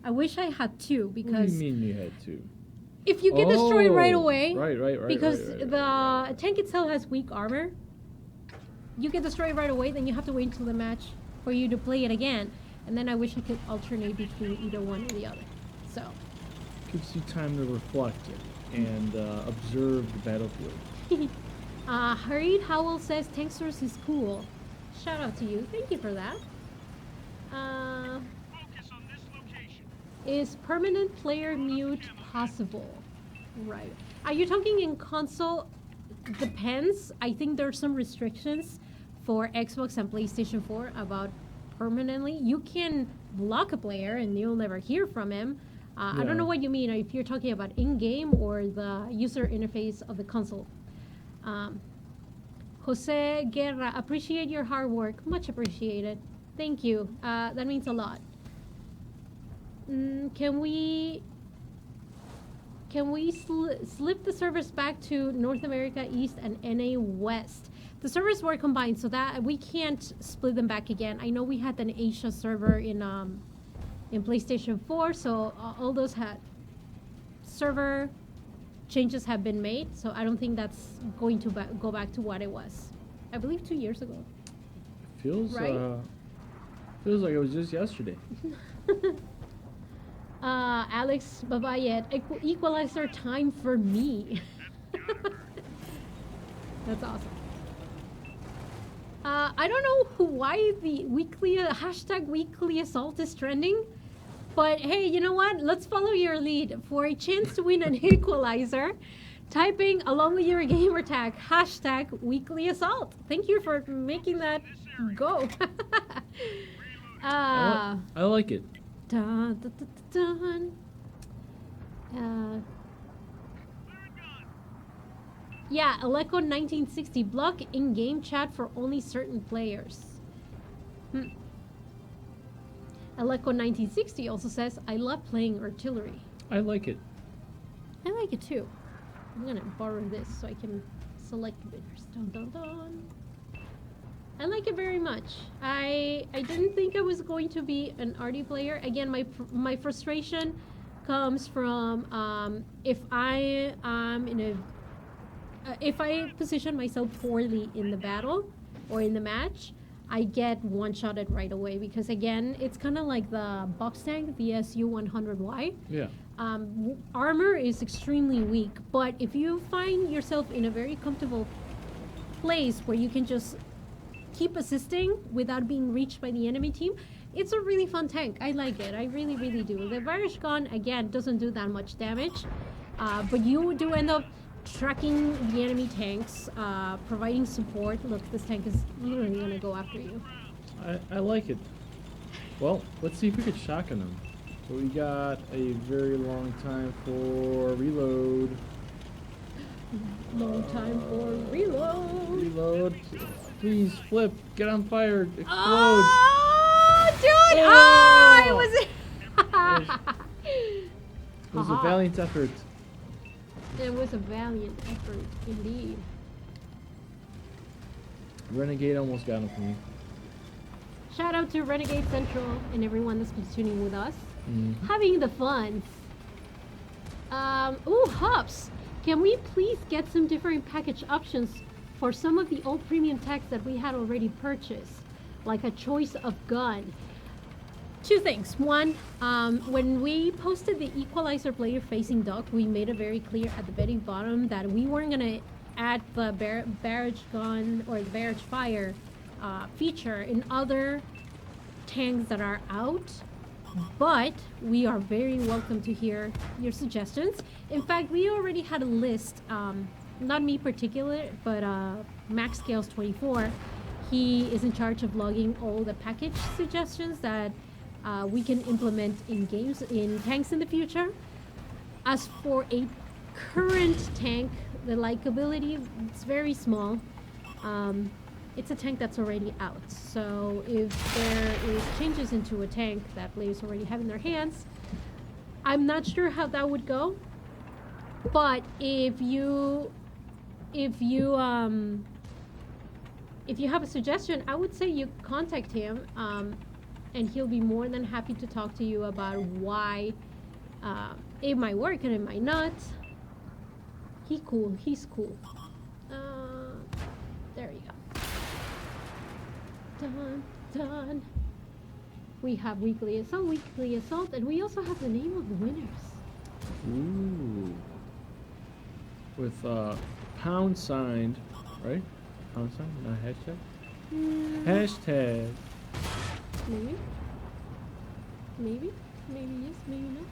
S1: I wish I had 2 because...
S2: What do you mean you had 2?
S1: If you get destroyed right away...
S2: Right.
S1: Because the tank itself has weak armor. You get destroyed right away, then you have to wait until the match for you to play it again. And then I wish I could alternate between either one or the other. So...
S2: Gives you time to reflect and observe the battlefield.
S1: Harid Howell says Tankz0rz is cool. Shout out to you. Thank you for that.
S3: Focus on this location.
S1: Is permanent player mute possible? Right. Are you talking in console? Depends. I think there's some restrictions for Xbox and PlayStation 4 about permanently. You can block a player and you'll never hear from him. I don't know what you mean, if you're talking about in-game or the user interface of the console. Jose Guerra, appreciate your hard work. Much appreciated. Thank you. That means a lot. Can we slip the servers back to North America East and NA West? the servers were combined, so that we can't split them back again. I know we had an Asia server in PlayStation 4, so all those had server changes have been made. So I don't think that's going to go back to what it was. I believe 2 years ago.
S2: Feels
S1: Right?
S2: feels like it was just yesterday.
S1: Alex Babayet, equalizer time for me. That's awesome. I don't know why the weekly hashtag weekly assault is trending, but hey, you know what? Let's follow your lead. For a chance to win an equalizer, typing along with your gamer tag hashtag weekly assault. Thank you for making that go.
S2: I like it.
S1: Dun, dun, dun, dun. Yeah, Aleco1960, block in-game chat for only certain players. Aleco1960 also says, I love playing artillery.
S2: I like it.
S1: I like it too. I'm gonna borrow this so I can select winners. Dun, dun, dun. I like it very much. I didn't think I was going to be an arty player. Again, my frustration comes from if I am in a if I position myself poorly in the battle or in the match, I get one-shotted right away because again, it's kind of like the box tank, the SU-100Y.
S2: Yeah.
S1: Armor is extremely weak, but if you find yourself in a very comfortable place where you can just keep assisting without being reached by the enemy team, it's a really fun tank. I like it. I really, really do. The Varnish gun, again, doesn't do that much damage, but you do end up tracking the enemy tanks, providing support. Look, this tank is literally gonna go after you.
S2: I like it. Well, let's see if we could shotgun them. So we got a very long time for reload.
S1: Long time for reload.
S2: Reload. Please flip. Get on fire. Explode.
S1: Oh, dude!
S2: Oh!
S1: Oh, it
S2: was a valiant effort.
S1: It was a valiant effort, indeed.
S2: Renegade almost got him for me.
S1: Shout out to Renegade Central and everyone that's been tuning with us.
S2: Mm-hmm.
S1: Having the fun. Ooh, Hops. Can we please get some different package options for some of the old premium tags that we had already purchased? Like a choice of gun. Two things. One, when we posted the equalizer player facing duck, we made it very clear at the very bottom that we weren't going to add the barrage gun or the barrage fire feature in other tanks that are out. But we are very welcome to hear your suggestions. In fact, we already had a list, not me particular, but Max Scales 24. He is in charge of logging all the package suggestions that we can implement in games, in tanks in the future. As for a current tank, the likability, it's very small. It's a tank that's already out. So if there is changes into a tank that players already have in their hands, I'm not sure how that would go. But if you have a suggestion, I would say you contact him, and he'll be more than happy to talk to you about why it might work and it might not. He's cool. There you go. Done. We have weekly assault, and we also have the name of the winners.
S2: Ooh. With pound signed, right? Pound sign, not hashtag? Hashtag.
S1: Maybe yes, maybe no.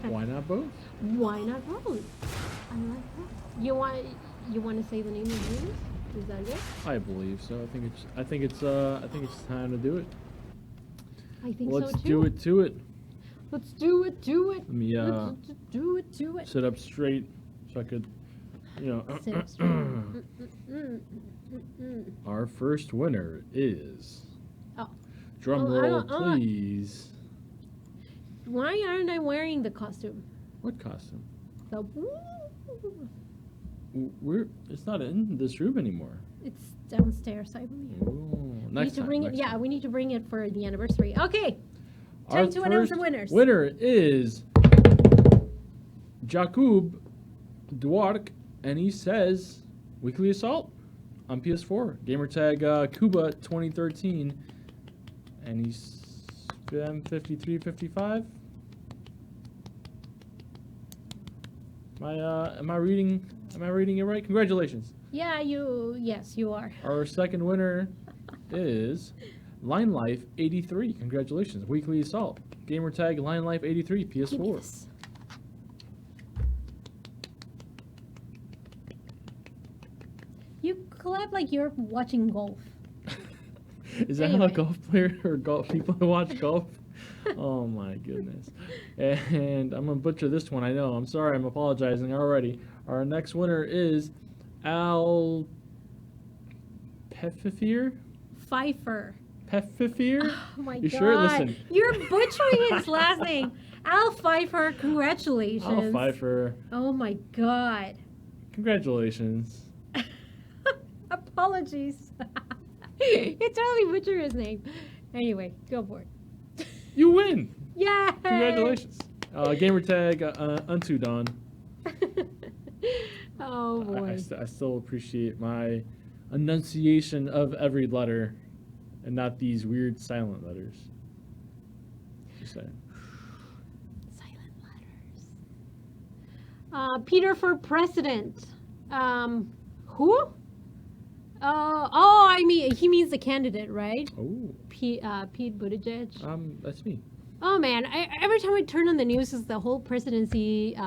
S2: Why not both?
S1: Why not both? I like that. You want to say the name of the winners? Is that good?
S2: I believe so. I think it's time to do it.
S1: I think
S2: Let's
S1: so too.
S2: do it to it.
S1: Let's do it.
S2: Let me
S1: Let's do it.
S2: sit up straight so I could,
S1: Sit up straight.
S2: Our first winner is.
S1: Oh.
S2: Drum roll, please.
S1: Why aren't I wearing the costume?
S2: What costume?
S1: The
S2: It's not in this room anymore.
S1: It's downstairs, I believe.
S2: Ooh,
S1: We need
S2: next
S1: to
S2: time.
S1: bring it.
S2: next
S1: Yeah,
S2: time.
S1: we need to bring it for the anniversary. Okay.
S2: Our
S1: Time to announce the
S2: first
S1: winners.
S2: Winner is Jakub Dwark, and he says Weekly Assault on PS4. Gamertag Kuba 2013, and he's M5355. Am I reading it right? Congratulations.
S1: Yeah, yes, you are.
S2: Our second winner is Line Life 83. Congratulations. Weekly Assault. Gamertag Line Life 83
S1: Give me
S2: PS4.
S1: this. You clap like you're watching golf.
S2: Is that how
S1: Anyway.
S2: golf player or golf people watch golf? Oh my goodness. And I'm gonna butcher this one, I know. I'm sorry, I'm apologizing already. Our next winner is Al Pefifir?
S1: Pfeiffer.
S2: Pefifir?
S1: Oh my
S2: You
S1: god.
S2: sure? Listen.
S1: You're butchering his last name. Al Pfeiffer, congratulations.
S2: Al Pfeiffer.
S1: Oh my god.
S2: Congratulations.
S1: Apologies. It's totally butcher his name. Anyway, go for it.
S2: You win!
S1: Yay!
S2: Congratulations. Gamertag Unto Dawn.
S1: Oh boy.
S2: I still appreciate my enunciation of every letter and not these weird silent letters. Just saying.
S1: Silent letters. Peter for president. Who? I mean, he means the candidate, right?
S2: Oh,
S1: Pete Buttigieg.
S2: that's me.
S1: Oh man, every time I turn on the news, is the whole presidency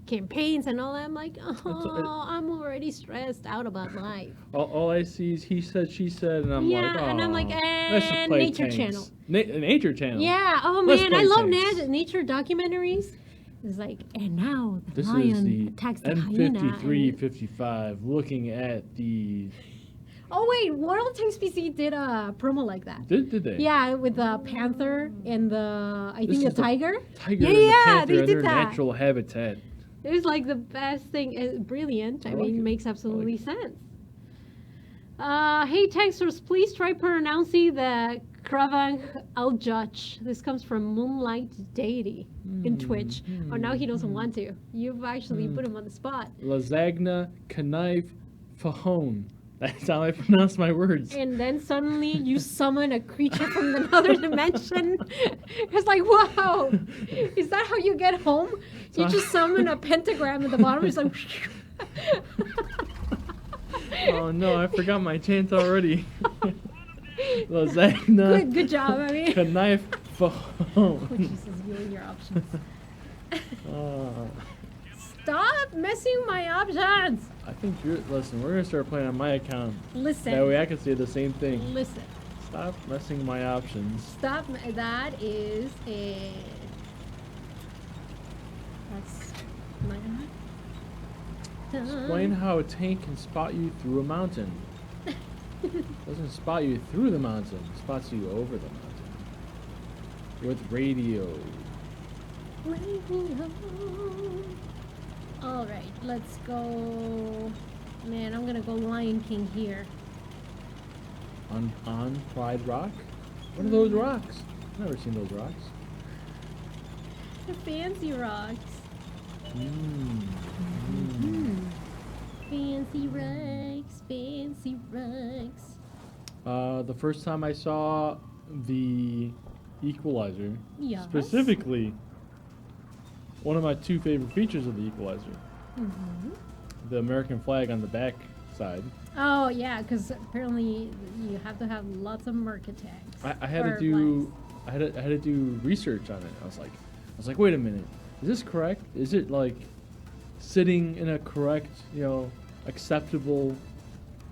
S1: campaigns and all that. I'm like, I'm already stressed out about life.
S2: All I see is he said, she said, and I'm
S1: Yeah,
S2: like, oh.
S1: and I'm like,
S2: let's just
S1: and
S2: play
S1: Nature
S2: Tankz.
S1: Channel.
S2: Nature Channel.
S1: Yeah. Oh
S2: Let's
S1: man, I
S2: play
S1: love
S2: Tankz.
S1: nature documentaries. It's like, and now the
S2: This is
S1: lion
S2: the
S1: attacks the hyena. and-
S2: M5355 looking at the.
S1: Oh wait, World Tanks PC did a promo like that.
S2: Did they?
S1: Yeah, with the panther and the
S2: This
S1: think
S2: is
S1: the
S2: the
S1: tiger.
S2: Tiger
S1: Yeah,
S2: and the
S1: yeah,
S2: panther
S1: they
S2: in
S1: did
S2: their
S1: that.
S2: natural habitat.
S1: It was like the best thing. Brilliant. I
S2: I like
S1: mean,
S2: it.
S1: makes
S2: I
S1: absolutely
S2: like
S1: sense. Hey, Tankz0rz, please try pronouncing the Kravang Al-Judge. This comes from Moonlight Deity in Twitch. Oh, now he doesn't want to. You've actually put him on the spot.
S2: Lasagna Knife Fahone. That's how I pronounce my words.
S1: And then suddenly you summon a creature from another dimension. It's like, whoa! Is that how you get home? You just summon a pentagram at the bottom. It's like.
S2: Oh no, I forgot my chant already. Lasagna
S1: Good job. I mean.
S2: Knife
S1: Oh,
S2: Fahone.
S1: Jesus, you and your options.
S2: Uh,
S1: Stop messing with my options.
S2: I think listen, we're gonna start playing on my account.
S1: Listen.
S2: That way I can say the same thing.
S1: Listen.
S2: Stop messing with my options.
S1: Stop. That is a. That's my.
S2: Explain how a tank can spot you through a mountain. Doesn't spot you through the mountain, it spots you over the mountain. With radio.
S1: All right, let's go. Man, I'm gonna go Lion King here.
S2: On Pride Rock? What are those rocks? I've never seen those rocks.
S1: The fancy rocks. Fancy rocks, fancy rocks.
S2: The first time I saw the equalizer,
S1: Yes.
S2: specifically, one of my two favorite features of the equalizer, the American flag on the back side.
S1: Oh yeah, because apparently you have to have lots of market tags.
S2: I had to
S1: or
S2: do
S1: flags.
S2: I had to do research on it. I was like, wait a minute, is this correct? Is it like sitting in a correct, acceptable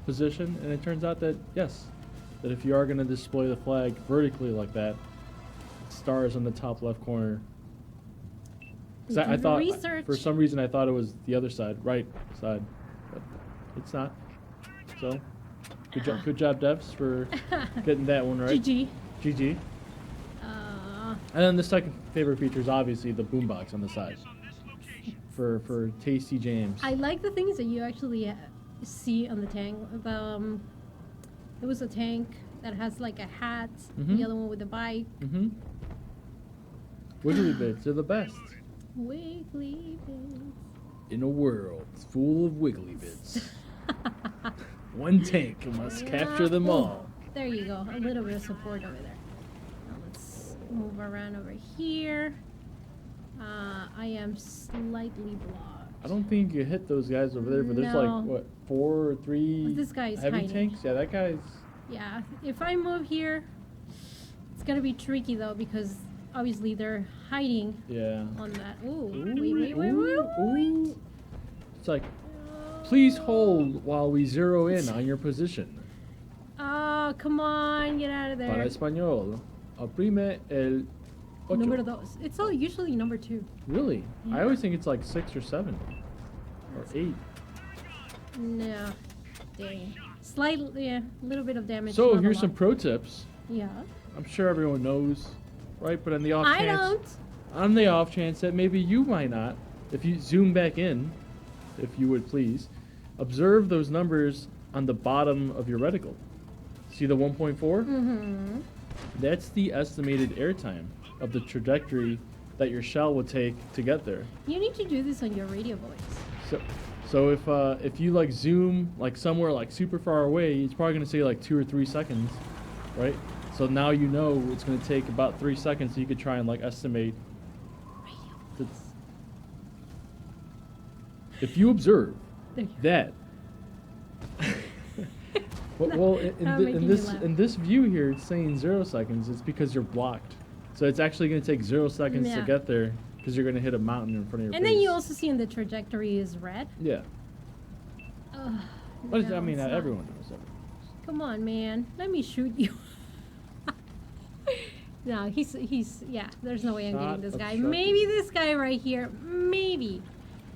S2: position? And it turns out that yes, that if you are going to display the flag vertically like that, stars on the top left corner. 'Cause I
S1: Do the
S2: thought
S1: research.
S2: for some reason I thought it was the other side, right side, but it's not. So good job, devs, for getting that one right.
S1: GG.
S2: GG. And then the second favorite feature is obviously the boombox on the side for tasty jams.
S1: I like the things that you actually see on the tank. It was a tank that has like a hat.
S2: Mhm.
S1: The other one with a bike.
S2: Mm-hmm. Wiggly bits are the best.
S1: Wiggly bits.
S2: In a world full of wiggly bits, one tank must capture them
S1: Oh,
S2: all.
S1: there you go. A little bit of support over there. Now let's move around over here. I am slightly blocked.
S2: I don't think you hit those guys over there, but there's
S1: No.
S2: like, what, 4 or 3
S1: This guy is
S2: heavy
S1: hiding.
S2: tanks? Yeah, that guy's...
S1: Yeah, if I move here, it's gonna be tricky though because obviously they're hiding
S2: Yeah.
S1: on that. Ooh,
S2: Ooh,
S1: wait.
S2: ooh. It's like, please hold while we zero in on your position.
S1: Oh, come on, get out of
S2: Para
S1: there.
S2: español, oprime el ocho.
S1: Number dos. It's all usually number 2.
S2: Really? I
S1: Yeah.
S2: always think it's like 6 or 7. Or 8.
S1: No, dang. Slightly, yeah, a little bit of damage.
S2: So
S1: not a
S2: here's
S1: lot.
S2: some pro tips.
S1: Yeah.
S2: I'm sure everyone knows, right? But on the off
S1: I
S2: chance,
S1: don't.
S2: on the off chance that maybe you might not, if you zoom back in, if you would please, observe those numbers on the bottom of your reticle. See the 1.4?
S1: Mm-hmm.
S2: That's the estimated airtime of the trajectory that your shell would take to get there.
S1: You need to do this on your radio voice.
S2: So if you like zoom like somewhere like super far away, it's probably gonna say like 2 or 3 seconds, right? So now you know it's gonna take about 3 seconds, so you could try and like estimate.
S1: Radio
S2: the-
S1: voice.
S2: If you observe
S1: There you go.
S2: that, well,
S1: Not making me laugh.
S2: in this view here, it's saying 0 seconds. It's because you're blocked. So it's actually gonna take 0 seconds to
S1: Yeah.
S2: get there because you're gonna hit a mountain in front of your
S1: And
S2: face.
S1: then you also see in the trajectory is red.
S2: Yeah.
S1: Ugh,
S2: But
S1: no,
S2: I mean,
S1: it's
S2: not
S1: not.
S2: everyone knows that.
S1: Come on, man. Let me shoot you. No, he's yeah. There's no way I'm
S2: Shot
S1: getting this guy.
S2: obstructed.
S1: Maybe this guy right here. Maybe.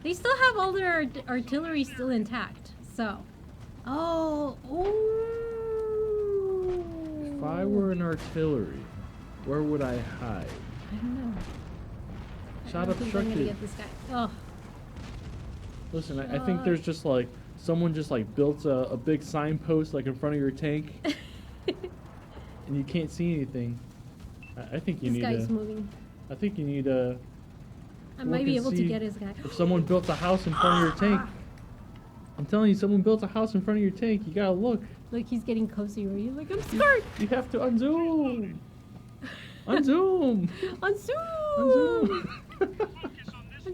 S1: They still have all their artillery still intact. So, oh, ooh.
S2: If I were an artillery, where would I hide?
S1: I don't know.
S2: Shot
S1: I don't think I'm gonna
S2: obstructed.
S1: get this guy. Oh,
S2: Listen, I think there's just like someone just like built a big signpost like in front of your tank, and you can't see anything. I think you
S1: this
S2: need
S1: guy's
S2: to.
S1: moving.
S2: I think you need to.
S1: I
S2: look
S1: might be
S2: and
S1: able to
S2: see
S1: get his guy.
S2: If someone built a house in front of your tank, I'm telling you, someone built a house in front of your tank. You gotta look.
S1: Look, he's getting cozy. Where you're like, I'm scared.
S2: You have to unzoom. Unzoom.
S1: Unzoom.
S2: Unzoom.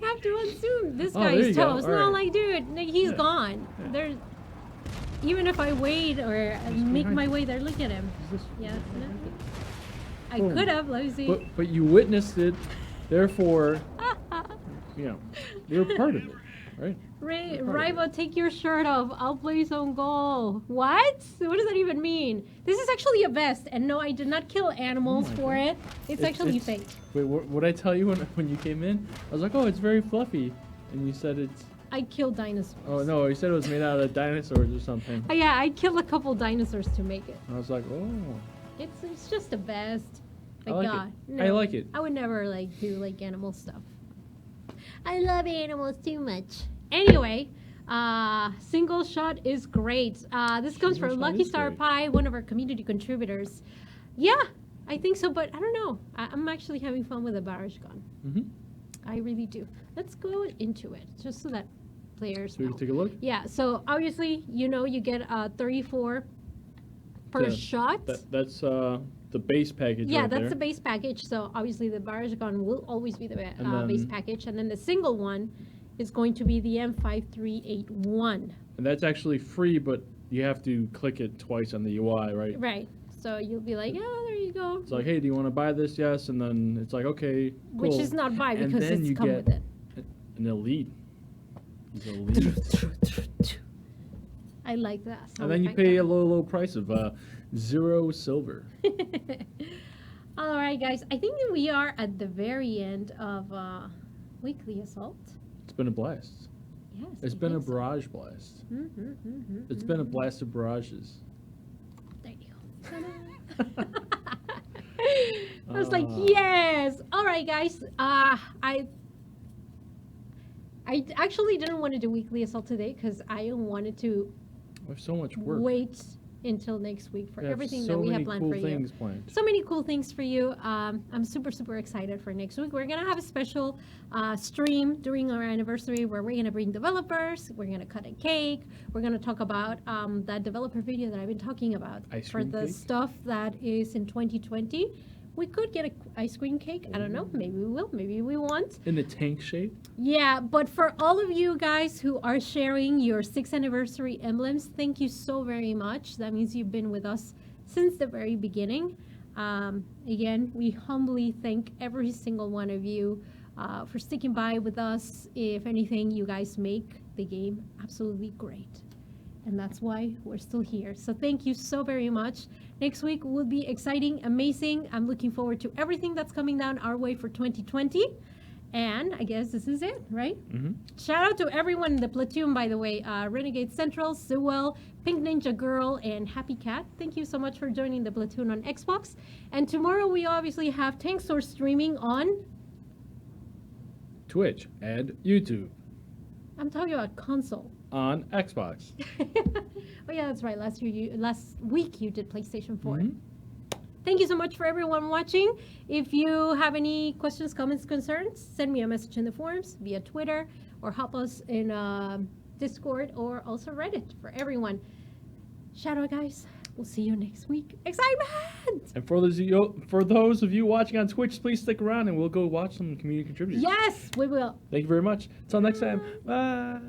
S1: I have to unzoom. This
S2: Oh, there
S1: guy's
S2: you go.
S1: toast.
S2: All
S1: No,
S2: right.
S1: like, dude, like, he's
S2: Yeah.
S1: gone.
S2: Yeah.
S1: There's even if I wait or make
S2: behind
S1: my
S2: you.
S1: way there, look at him.
S2: Is this-
S1: Yeah,
S2: is this-
S1: no. I
S2: Boom.
S1: could have. Let me see.
S2: But you witnessed it, therefore, you know, you're part of it, right?
S1: Raibot, take your shirt off. I'll play some goal. What? What does that even mean? This is actually a vest, and no, I did not kill animals
S2: Oh my
S1: for
S2: God.
S1: it. It's actually fake.
S2: Wait, what I tell you when you came in? I was like, oh, it's very fluffy, and you said it's.
S1: I killed dinosaurs.
S2: Oh no, you said it was made out of dinosaurs or something.
S1: Yeah, I killed a couple dinosaurs to make it.
S2: And I was like, oh,
S1: It's just a vest.
S2: I
S1: My
S2: like
S1: God,
S2: it.
S1: no.
S2: I like it.
S1: I would never like do like animal stuff. I love animals too much. Anyway, single shot is great. This comes
S2: Single
S1: from
S2: shot
S1: Lucky
S2: is
S1: Star
S2: great.
S1: Pie, one of our community contributors. Yeah, I think so, but I don't know. I'm actually having fun with a barrage gun.
S2: Mm-hmm.
S1: I really do. Let's go into it, just so that players
S2: So we
S1: know.
S2: can take a look.
S1: Yeah, so obviously, you know, you get 34 per
S2: Yeah,
S1: shot.
S2: That's the base package.
S1: Yeah,
S2: right
S1: that's
S2: there.
S1: the base package. So obviously the barrage gun will always be the base
S2: then-
S1: package, and then the single one is going to be the M5381.
S2: And that's actually free, but you have to click it twice on the UI, right?
S1: Right. So you'll be like, oh, there you go.
S2: It's like, hey, do you want to buy this? Yes, and then it's like, okay, cool.
S1: Which is not buy
S2: And
S1: because
S2: then
S1: it's
S2: you
S1: come
S2: get
S1: with it.
S2: an elite. He's elite.
S1: I like that.
S2: And then you pay a low price of 0 silver.
S1: All right, guys. I think that we are at the very end of Weekly Assault.
S2: It's been a blast.
S1: Yes.
S2: It's been a barrage blast. It's been a blast of barrages.
S1: There you go. I was like,
S2: Ah.
S1: yes. All right, guys. I I actually didn't want to do weekly assault today because I wanted to
S2: We have so much work.
S1: wait until next week for
S2: We have
S1: everything
S2: so
S1: that we have
S2: many
S1: planned
S2: cool
S1: for you.
S2: things planned.
S1: So many cool things for you. I'm super excited for next week. We're gonna have a special stream during our anniversary where we're gonna bring developers. We're gonna cut a cake. We're gonna talk about that developer video that I've been talking about
S2: Ice
S1: for
S2: cream
S1: the
S2: cake?
S1: stuff that is in 2020. We could get an ice cream cake. I don't know. Maybe we will. Maybe we won't.
S2: In the tank shape.
S1: Yeah, but for all of you guys who are sharing your 6th anniversary emblems, thank you so very much. That means you've been with us since the very beginning. Again, we humbly thank every single one of you for sticking by with us. If anything, you guys make the game absolutely great. And that's why we're still here. So thank you so very much. Next week will be exciting, amazing. I'm looking forward to everything that's coming down our way for 2020. And I guess this is it, right?
S2: Mm-hmm.
S1: Shout out to everyone in the platoon, by the way. Renegade Central, Sewell, Pink Ninja Girl, and Happy Cat. Thank you so much for joining the platoon on Xbox. And tomorrow we obviously have Tankz0rz streaming on...
S2: Twitch and YouTube.
S1: I'm talking about console.
S2: On Xbox.
S1: Oh yeah, that's right. Last week you did PlayStation 4.
S2: Mhm.
S1: Thank you so much for everyone watching. If you have any questions, comments, concerns, send me a message in the forums via Twitter or help us in Discord or also Reddit for everyone. Shout out, guys. We'll see you next week. Excitement!
S2: And for those of you watching on Twitch, please stick around and we'll go watch some community contributors.
S1: Yes, we will.
S2: Thank you very much. Until next time. Bye.